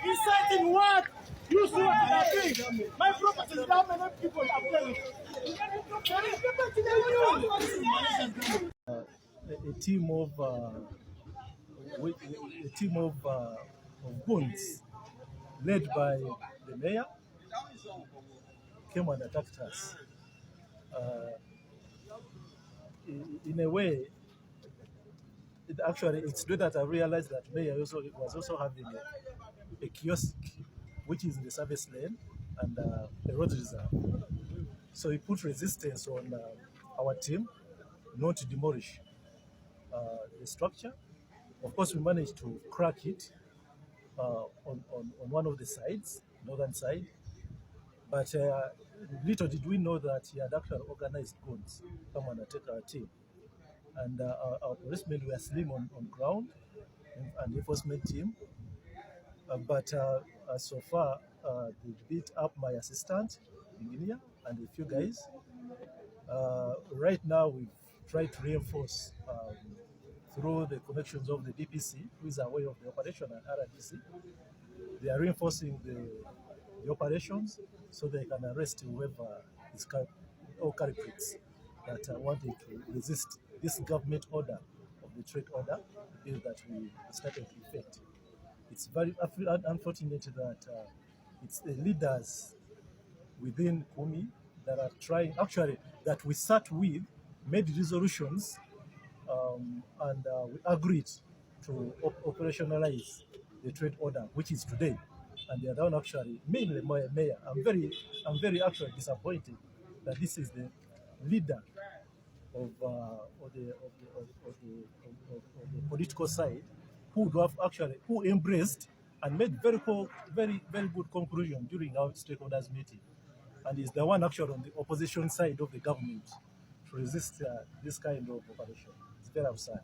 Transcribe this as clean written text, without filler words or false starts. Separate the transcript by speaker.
Speaker 1: Inciting what? You see what I'm doing? My property is down, many people are telling. A team of goons led by the mayor came and attacked us. In a way, it's good that I realized that mayor was also having a kiosk, which is in the service lane and the road reserve. So he put resistance on our team not to demolish the structure. Of course, we managed to crack it on one of the sides, northern side. But little did we know that he had actually organized goons come and attack our team. And our policemen were slim on ground and enforcement team. But so far, they beat up my assistant, engineer, and a few guys. Right now, we've tried to reinforce through the connections of the DPC, who is aware of the operation, and RDC. They are reinforcing the operations so they can arrest whoever is or culprits that wanted to resist this government order of the trade order bill that we started to effect. It's very unfortunate that it's the leaders within Kumi that are trying, actually, that we sat with, made resolutions, and we agreed to operationalize the trade order, which is today. And they are down actually, mainly mayor. I'm very actually disappointed that this is the leader of the political side who embraced and made very good conclusion during our stakeholders meeting, and is the one actually on the opposition side of the government to resist this kind of operation. It's very upset.